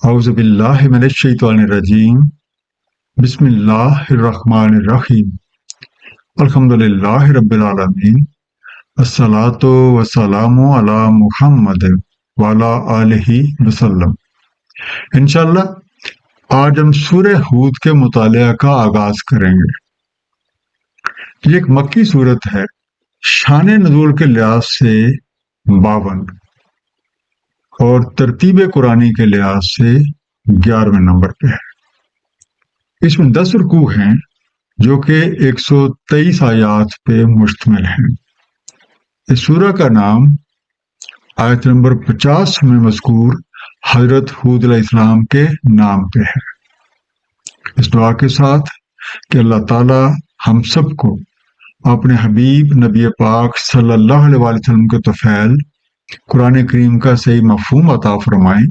اعوذ باللہ من الشیطان الرجیم بسم اللہ الرحمن الرحیم الحمد للہ رب العالمین الصلاۃ والسلام علی محمد وعلی آلہ وسلم۔ انشاءاللہ آج ہم سورہ ہود کے مطالعہ کا آغاز کریں گے۔ یہ ایک مکی سورت ہے، شان نزول کے لحاظ سے 52 اور ترتیب قرآنی کے لحاظ سے 11ویں نمبر پہ ہے۔ اس میں 10 رکوع ہیں جو کہ 123 آیات پہ مشتمل ہیں۔ اس سورہ کا نام آیت نمبر 50 میں مذکور حضرت ہود علیہ السلام کے نام پہ ہے۔ اس دعا کے ساتھ کہ اللہ تعالی ہم سب کو اپنے حبیب نبی پاک صلی اللہ علیہ وسلم کے طفیل قرآن کریم کا صحیح مفہوم عطا فرمائیں۔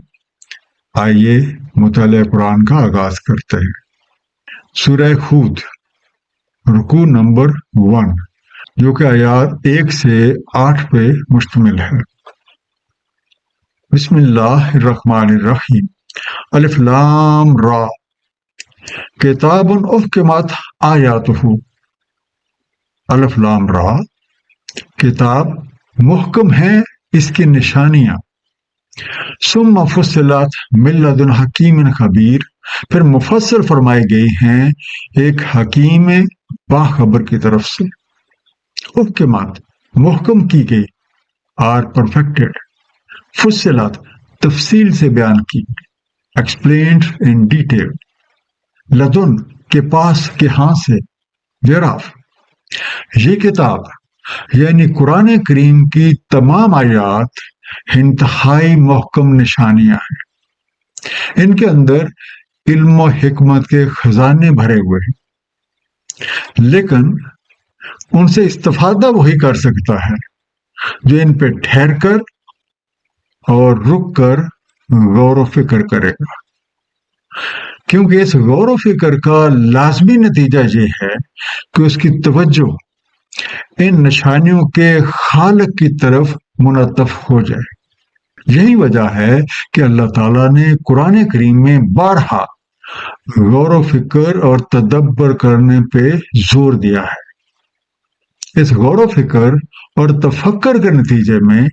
آئیے مطالعہ قرآن کا آغاز کرتے ہیں۔ سورہ ہود رکوع نمبر 1 جو کہ آیات 1 سے 8 پہ مشتمل ہے۔ بسم اللہ الرحمن الرحیم۔ الف لام را کتاب احکمت آیاتہ۔ الف لام را کتاب محکم ہے اس کی نشانیاں۔ ثم فصلت من لدن حکیم خبیر، پھر مفصل فرمائی گئی ہیں ایک حکیم باخبر کی طرف سے۔ احکمات محکم کی گئی، آر پرفیکٹڈ۔ فصلت تفصیل سے بیان کی، ایکسپلینڈ ان ڈیٹیل۔ لدن کے پاس کے ہاں سے، ویراف۔ یہ کتاب یعنی قرآن کریم کی تمام آیات انتہائی محکم نشانیاں ہیں۔ ان کے اندر علم و حکمت کے خزانے بھرے ہوئے ہیں، لیکن ان سے استفادہ وہی کر سکتا ہے جو ان پہ ٹھہر کر اور رک کر غور و فکر کرے گا، کیونکہ اس غور و فکر کا لازمی نتیجہ یہ ہے کہ اس کی توجہ ان نشانیوں کے خالق کی طرف منعطف ہو جائے۔ یہی وجہ ہے کہ اللہ تعالیٰ نے قرآن کریم میں بارہا غور و فکر اور تدبر کرنے پہ زور دیا ہے۔ اس غور و فکر اور تفکر کے نتیجے میں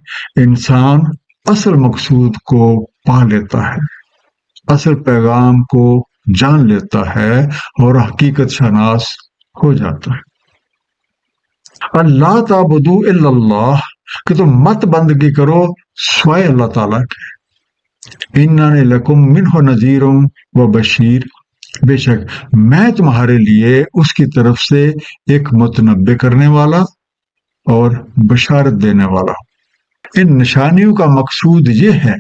انسان اصل مقصود کو پا لیتا ہے، اصل پیغام کو جان لیتا ہے اور حقیقت شناس ہو جاتا ہے۔ اللہ تعبدوا الا اللہ، کہ تم مت بندگی کرو سوائے اللہ تعالیٰ کے۔ اننی لکم منہ نذیر و بشیر، بے شک میں تمہارے لیے اس کی طرف سے ایک متنبع کرنے والا اور بشارت دینے والا ہوں۔ ان نشانیوں کا مقصود یہ ہے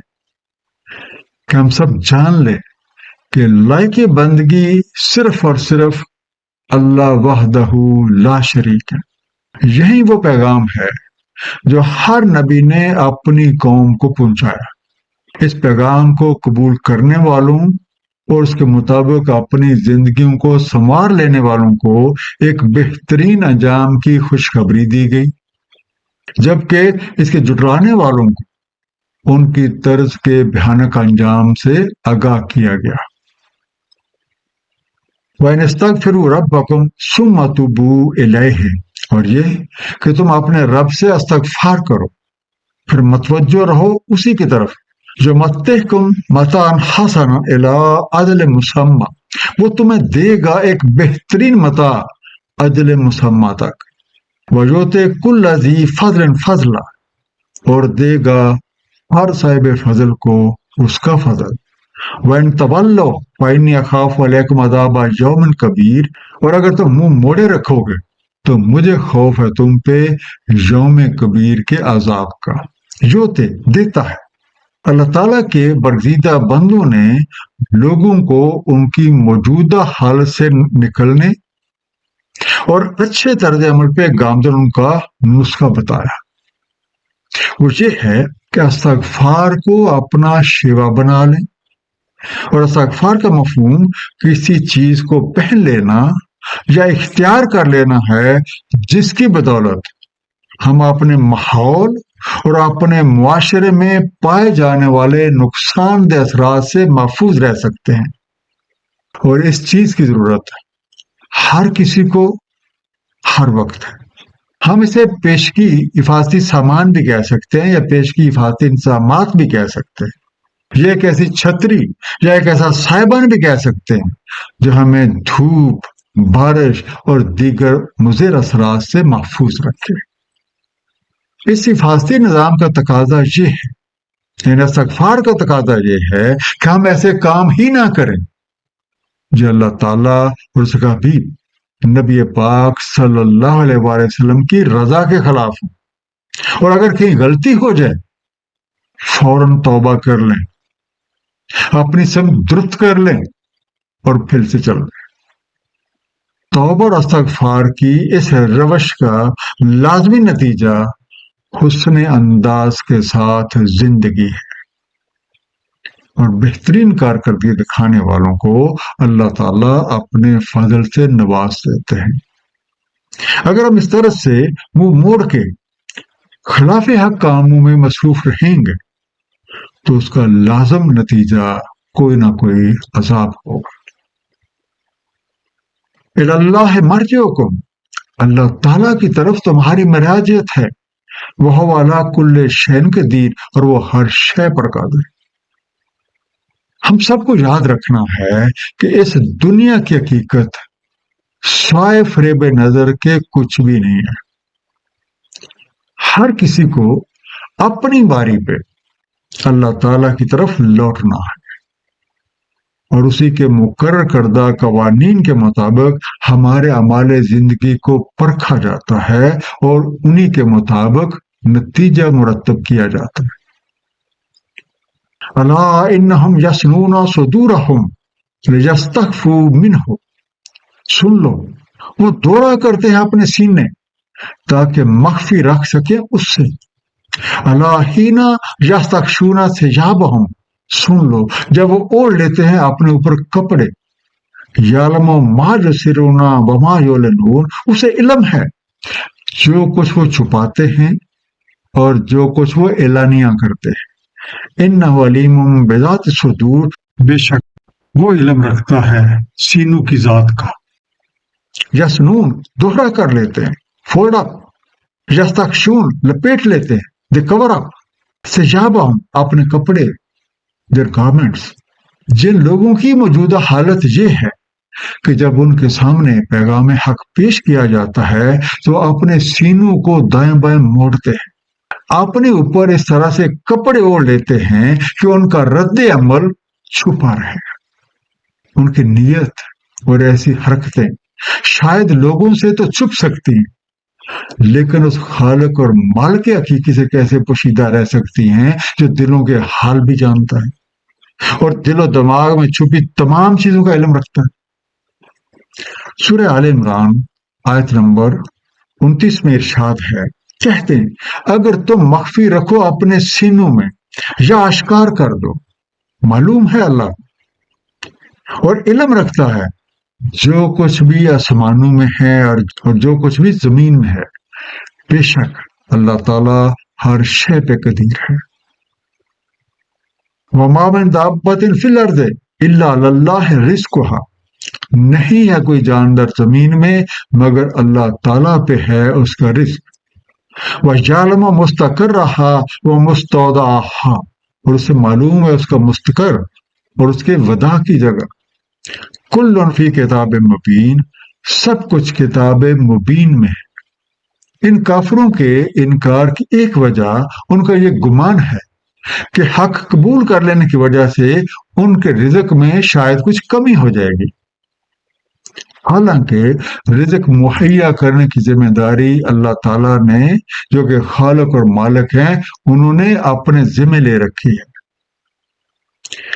کہ ہم سب جان لیں کہ لائق بندگی صرف اور صرف اللہ وحدہ لا شریک ہے۔ یہی وہ پیغام ہے جو ہر نبی نے اپنی قوم کو پہنچایا۔ اس پیغام کو قبول کرنے والوں اور اس کے مطابق اپنی زندگیوں کو سنوار لینے والوں کو ایک بہترین انجام کی خوشخبری دی گئی، جبکہ اس کے جھٹلانے والوں کو ان کی طرز کے بھیانک انجام سے آگاہ کیا گیا۔ وَإِنِ اسْتَغْفِرُوا رَبَّكُمْ ثُمَّ تُوبُوا إِلَيْهِ، اور یہ کہ تم اپنے رب سے استغفار کرو پھر متوجہ رہو اسی کی طرف، جو متحکم متاعً حسنا الی اجل مسمى، وہ تمہیں دے گا ایک بہترین متاع اجل مسمى تک۔ وَيُؤْتِي كُلَّ ذِي فَضْلٍ فَضْلَهُ، اور دے گا ہر صاحب فضل کو اس کا فضل۔ وَإِن تَوَلَّوْا فَإِنِّي أَخَافُ عَلَيْكُمْ عَذَابَ يَوْمٍ كَبِيرٍ، اور اگر تم منہ موڑے رکھو گے تو مجھے خوف ہے تم پہ یوم کبیر کے عذاب کا۔ یوتے دیتا ہے۔ اللہ تعالیٰ کے برگزیدہ بندوں نے لوگوں کو ان کی موجودہ حالت سے نکلنے اور اچھے طرز عمل پہ گامزن ان کا نسخہ بتایا۔ وہ یہ ہے کہ استغفار کو اپنا شیوا بنا لیں، اور استغفار کا مفہوم کسی چیز کو پہن لینا یا اختیار کر لینا ہے جس کی بدولت ہم اپنے ماحول اور اپنے معاشرے میں پائے جانے والے نقصان دہ اثرات سے محفوظ رہ سکتے ہیں۔ اور اس چیز کی ضرورت ہر کسی کو ہر وقت ہے۔ ہم اسے پیشگی حفاظتی سامان بھی کہہ سکتے ہیں یا پیشگی حفاظتی انتظامات بھی کہہ سکتے ہیں۔ یہ ایک ایسی چھتری یا ایک ایسا سائبان بھی کہہ سکتے ہیں جو ہمیں دھوپ، بارش اور دیگر مضر اثرات سے محفوظ رکھے۔ اس حفاظتی نظام کا تقاضا یہ ہے، یعنی استغفار کا تقاضا یہ ہے کہ ہم ایسے کام ہی نہ کریں جو اللہ تعالیٰ اور اس کا بھی نبی پاک صلی اللہ علیہ وآلہ وسلم کی رضا کے خلاف ہوں۔ اور اگر کہیں غلطی ہو جائے فوراً توبہ کر لیں، اپنی سمت درست کر لیں اور پھر سے چل لیں۔ توبہ اور استغفار کی اس روش کا لازمی نتیجہ حسن انداز کے ساتھ زندگی ہے، اور بہترین کارکردگی دکھانے والوں کو اللہ تعالیٰ اپنے فضل سے نواز دیتے ہیں۔ اگر ہم اس طرح سے منہ موڑ کے خلاف حق کاموں میں مصروف رہیں گے تو اس کا لازم نتیجہ کوئی نہ کوئی عذاب ہوگا۔ الی اللہ مرجعکم، اللہ تعالیٰ کی طرف تمہاری مراجعت ہے، وہ علی کل شیء قدیر، اور وہ ہر شے پر قادر ہے۔ ہم سب کو یاد رکھنا ہے کہ اس دنیا کی حقیقت سوائے فریب نظر کے کچھ بھی نہیں ہے۔ ہر کسی کو اپنی باری پہ اللہ تعالیٰ کی طرف لوٹنا ہے، اور اسی کے مقرر کردہ قوانین کے مطابق ہمارے اعمال زندگی کو پرکھا جاتا ہے اور انہی کے مطابق نتیجہ مرتب کیا جاتا ہے۔ الا انہم یثنون صدورہم لیستخفوا منہ، سن لو وہ دورہ کرتے ہیں اپنے سینے تاکہ مخفی رکھ سکیں اس سے۔ الا حین یستغشون ثیابہم، سن لو جب وہ اوڑھ لیتے ہیں اپنے اوپر کپڑے۔ یعلم ما یسرون وما یعلنون، اسے علم ہے جو کچھ وہ چھپاتے ہیں اور جو کچھ وہ اعلانیہ کرتے ہیں۔ انہ علیم بذات الصدور، بے شک وہ علم رکھتا ہے سینوں کی ذات کا۔ یسنون دوہرا کر لیتے ہیں، فولڈ اپ، یستغشون لپیٹ لیتے ہیں، دے کور اپ، ثیابہم اپنے کپڑے، their garments۔ جن لوگوں کی موجودہ حالت یہ ہے کہ جب ان کے سامنے پیغام حق پیش کیا جاتا ہے تو اپنے سینوں کو دائیں بائیں موڑتے ہیں، اپنے اوپر اس طرح سے کپڑے اوڑھ لیتے ہیں کہ ان کا رد عمل چھپا رہے۔ ان کی نیت اور ایسی حرکتیں شاید لوگوں سے تو چھپ سکتی ہیں، لیکن اس خالق اور مالک حقیقی سے کیسے پوشیدہ رہ سکتی ہیں جو دلوں کے حال بھی جانتا ہے اور دل و دماغ میں چھپی تمام چیزوں کا علم رکھتا ہے۔ سورہ آل عمران آیت نمبر 29 میں ارشاد ہے، کہتے ہیں اگر تم مخفی رکھو اپنے سینوں میں یا اشکار کر دو، معلوم ہے اللہ اور علم رکھتا ہے جو کچھ بھی آسمانوں میں ہے اور جو کچھ بھی زمین میں ہے، بے شک اللہ تعالیٰ ہر شے پہ قدیر ہے۔ وَمَا مِن دَابَّةٍ فِي الْأَرْضِ إِلَّا عَلَى اللَّهِ رِزْقُهَا، نہیں ہے کوئی جاندار زمین میں مگر اللہ تعالیٰ پہ ہے اس کا رزق۔ وَيَعْلَمُ مُسْتَقَرَّهَا وَمُسْتَوْدَعَهَا، اور اسے معلوم ہے اس کا مستقر اور اس کے وداع کی جگہ۔ کُلٌّ فِی کتاب مبین، سب کچھ کتاب مبین میں ہے۔ ان کافروں کے انکار کی ایک وجہ ان کا یہ گمان ہے کہ حق قبول کر لینے کی وجہ سے ان کے رزق میں شاید کچھ کمی ہو جائے گی، حالانکہ رزق مہیا کرنے کی ذمہ داری اللہ تعالیٰ نے جو کہ خالق اور مالک ہیں انہوں نے اپنے ذمہ لے رکھی ہے۔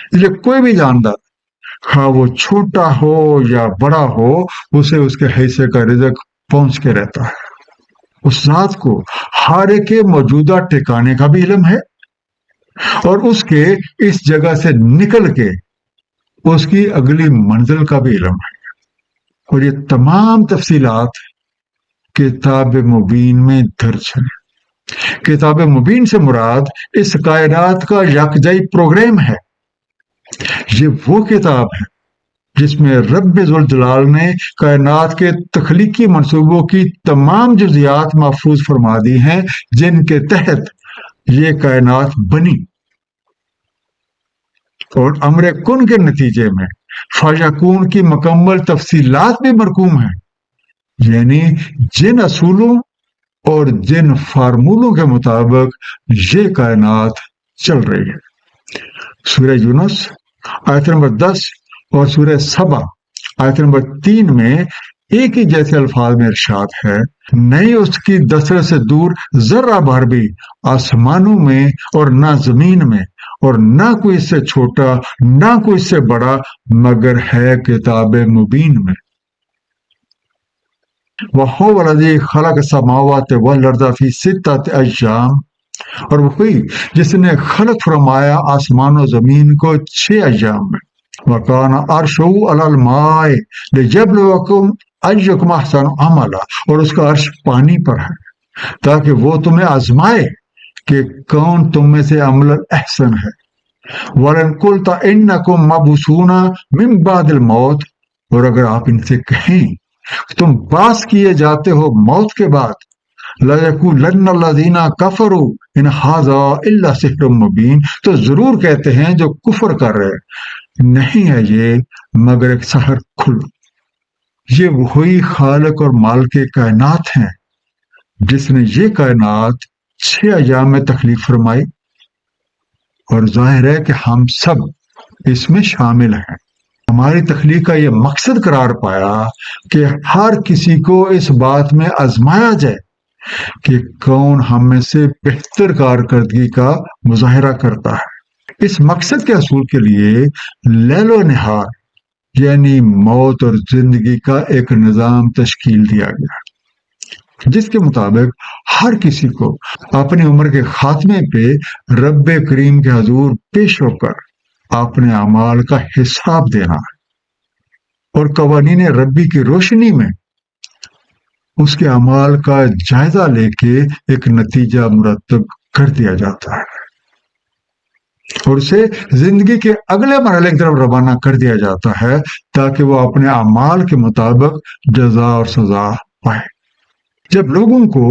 اس لیے کوئی بھی جاندار خواہ وہ چھوٹا ہو یا بڑا ہو، اسے اس کے حصے کا رزق پہنچ کے رہتا ہے۔ اس ذات کو ہر ایک کے موجودہ ٹھکانے کا بھی علم ہے اور اس کے اس جگہ سے نکل کے اس کی اگلی منزل کا بھی علم ہے، اور یہ تمام تفصیلات کتاب مبین میں درج ہیں۔ کتاب مبین سے مراد اس کائنات کا یکجائی پروگرام ہے۔ یہ وہ کتاب ہے جس میں رب ذوالجلال نے کائنات کے تخلیقی منصوبوں کی تمام جزیات محفوظ فرما دی ہیں، جن کے تحت یہ کائنات بنی، اور امر کن کے نتیجے میں فیکون کی مکمل تفصیلات بھی مرقوم ہیں، یعنی جن اصولوں اور جن فارمولوں کے مطابق یہ کائنات چل رہی ہے۔ سورہ یونس آیت نمبر 10 اور سورہ سبا آیت نمبر 3 میں ایک ہی جیسے الفاظ میں ارشاد ہے، نہیں اس کی دسترس سے دور ذرہ بھر بھی آسمانوں میں اور نہ زمین میں، اور نہ کوئی اس سے چھوٹا نہ کوئی اس سے بڑا، مگر ہے کتاب مبین میں۔ وَهُوَ الَّذِي خَلَقَ السَّمَاوَاتِ وَالْأَرْضَ فِي سِتَّةِ أَيَّامٍ، اور وہی جس نے خلق فرمایا آسمان و زمین کو 6 ایام میں۔ وَكَانَ عَرْشُهُ عَلَى الْمَاءِ لِيَبْلُوَكُمْ أَيُّكُمْ أَحْسَنُ عَمَلًا، اور اس کا عرش پانی پر ہے تاکہ وہ تمہیں آزمائے کہ کون تم میں سے عمل احسن ہے۔ وَلَنْ قُلْتَ إِنَّكُمْ مَبْعُوثُونَ مِنْ بَعْدِ الْمَوْتِ، اور اگر آپ ان سے کہیں تم باس کیے جاتے ہو موت کے بعد، لَيَقُولَنَّ الَّذِينَ كَفَرُوا إِنْ هَذَا إِلَّا سِحْرٌ مُبِينٌ، تو ضرور کہتے ہیں جو کفر کر رہے، نہیں ہے یہ مگر ایک سحر کھلا۔ یہ وہی خالق اور مالک کائنات ہیں جس نے یہ کائنات 6 ایام میں تخلیق فرمائی، اور ظاہر ہے کہ ہم سب اس میں شامل ہیں۔ ہماری تخلیق کا یہ مقصد قرار پایا کہ ہر کسی کو اس بات میں آزمایا جائے کہ کون ہم میں سے بہتر کارکردگی کا مظاہرہ کرتا ہے۔ اس مقصد کے حصول کے لیے لیل و نہار یعنی موت اور زندگی کا ایک نظام تشکیل دیا گیا، جس کے مطابق ہر کسی کو اپنی عمر کے خاتمے پہ رب کریم کے حضور پیش ہو کر اپنے اعمال کا حساب دینا ہے، اور قوانین ربی کی روشنی میں اس کے اعمال کا جائزہ لے کے ایک نتیجہ مرتب کر دیا جاتا ہے، اور اسے زندگی کے اگلے مرحلے کی طرف روانہ کر دیا جاتا ہے تاکہ وہ اپنے اعمال کے مطابق جزا اور سزا پائے۔ جب لوگوں کو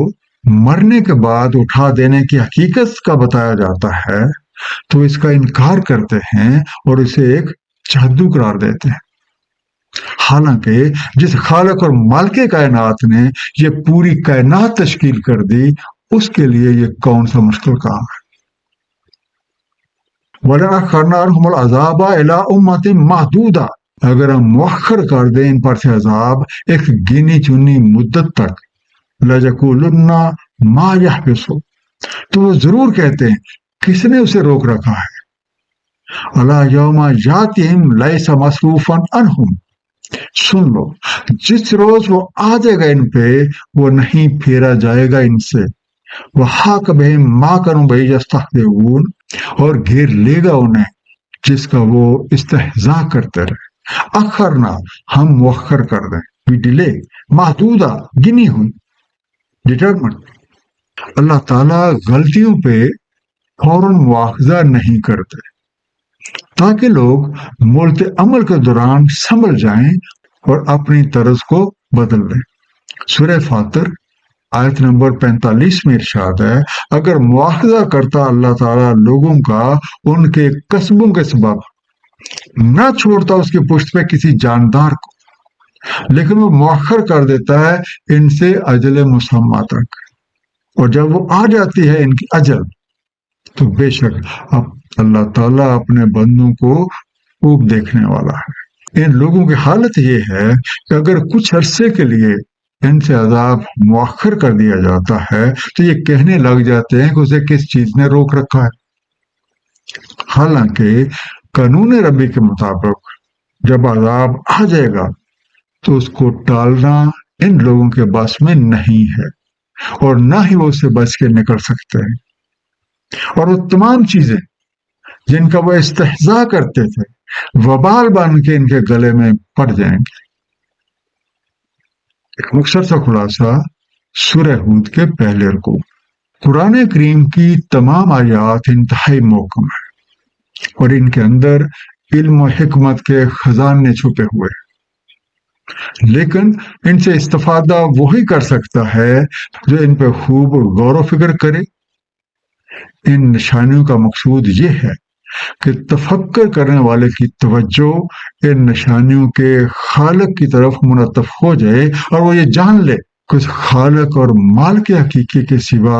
مرنے کے بعد اٹھا دینے کی حقیقت کا بتایا جاتا ہے تو اس کا انکار کرتے ہیں اور اسے ایک جادو قرار دیتے ہیں، حالانکہ جس خالق اور مالک کائنات نے یہ پوری کائنات تشکیل کر دی، اس کے لیے یہ کون سا مشکل کام ہے۔ وَلَأَخَّرْنَا عَنْهُمُ الْعَذَابَ إِلَىٰ أُمَّةٍ مَّحْدُودَةٍ، اگر ہم مؤخر کر دیں ان پر سے عذاب ایک گنی چنی مدت تک، لَيَقُولُنَّ مَا يَحْبِسُ، تو وہ ضرور کہتے ہیں کس نے اسے روک رکھا ہے۔ أَلَا يَوْمَ يَأْتِهِمْ لَيْسَ مَصْرُوفًا عَنْهُمْ، سن لو جس روز وہ آ جائے گا ان پہ وہ نہیں پھیرا جائے گا ان سے، وَحَاقَ بِهِم مَا كَانُوا بِهِ يَسْتَهْزِئُونَ، اور گھیر لے گا انہیں جس کا وہ استہزاء کرتے رہے۔ اخرنا ہم مؤخر کر دیں، بھی ڈیلے، محدودہ گنی ہوئی، ڈٹرمنٹ۔ اللہ تعالیٰ غلطیوں پہ فوراً مواخذہ نہیں کرتے تاکہ لوگ ملت عمل کے دوران سنبھل جائیں اور اپنی طرز کو بدل لیں۔ سورہ فاطر آیت نمبر 45 میں ارشاد ہے، اگر مواخذہ کرتا اللہ تعالیٰ لوگوں کا ان کے قصبوں کے سبب، نہ چھوڑتا اس کی پشت پہ کسی جاندار کو، لیکن وہ مؤخر کر دیتا ہے ان سے اجل مسمى تک، اور جب وہ آ جاتی ہے ان کی اجل تو بے شک اب اللہ تعالیٰ اپنے بندوں کو خوب دیکھنے والا ہے۔ ان لوگوں کی حالت یہ ہے کہ اگر کچھ عرصے کے لیے ان سے عذاب مؤخر کر دیا جاتا ہے تو یہ کہنے لگ جاتے ہیں کہ اسے کس چیز نے روک رکھا ہے، حالانکہ قانون ربی کے مطابق جب عذاب آ جائے گا تو اس کو ٹالنا ان لوگوں کے بس میں نہیں ہے، اور نہ ہی وہ اسے بچ کے نکل سکتے ہیں، اور وہ تمام چیزیں جن کا وہ استہزاء کرتے تھے وبال بن کے ان کے گلے میں پڑ جائیں گے۔ ایک مختصر سا خلاصہ سورہ ہود کے پہلے رکوع۔ قرآن کریم کی تمام آیات انتہائی محکم ہے اور ان کے اندر علم و حکمت کے خزانے چھپے ہوئے ہیں، لیکن ان سے استفادہ وہی کر سکتا ہے جو ان پہ خوب غور و فکر کرے۔ ان نشانیوں کا مقصود یہ ہے کہ تفکر کرنے والے کی توجہ ان نشانیوں کے خالق کی طرف منتف ہو جائے اور وہ یہ جان لے کہ اس خالق اور مالک حقیقی کے سوا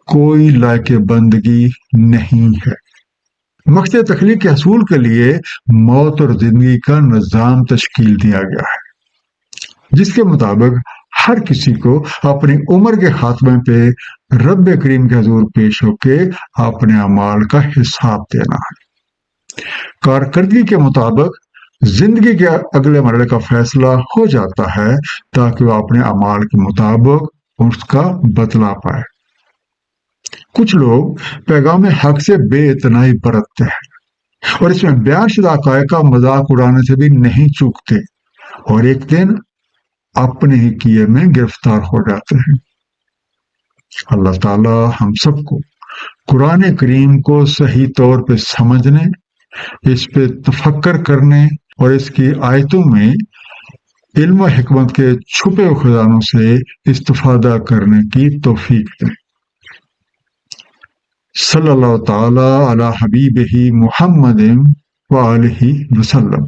کوئی لائق بندگی نہیں ہے۔ مقصد تخلیق کے حصول کے لیے موت اور زندگی کا نظام تشکیل دیا گیا ہے، جس کے مطابق ہر کسی کو اپنی عمر کے خاتمے پہ رب کریم کے حضور پیش ہو کے اپنے اعمال کا حساب دینا ہے۔ کارکردگی کے مطابق زندگی کے اگلے مرحلے کا فیصلہ ہو جاتا ہے تاکہ وہ اپنے اعمال کے مطابق اس کا بدلہ پائے۔ کچھ لوگ پیغام حق سے بے اتنائی برتتے ہیں اور اس میں بیان شدہ حقائق کا مذاق اڑانے سے بھی نہیں چوکتے اور ایک دن اپنے ہی کیے میں گرفتار ہو جاتے ہیں۔ اللہ تعالی ہم سب کو قرآن کریم کو صحیح طور پہ سمجھنے، اس پہ تفکر کرنے اور اس کی آیتوں میں علم و حکمت کے چھپے ہوئے خزانوں سے استفادہ کرنے کی توفیق دے۔ صلی اللہ تعالی علی حبیبہ محمد وآلہ وسلم۔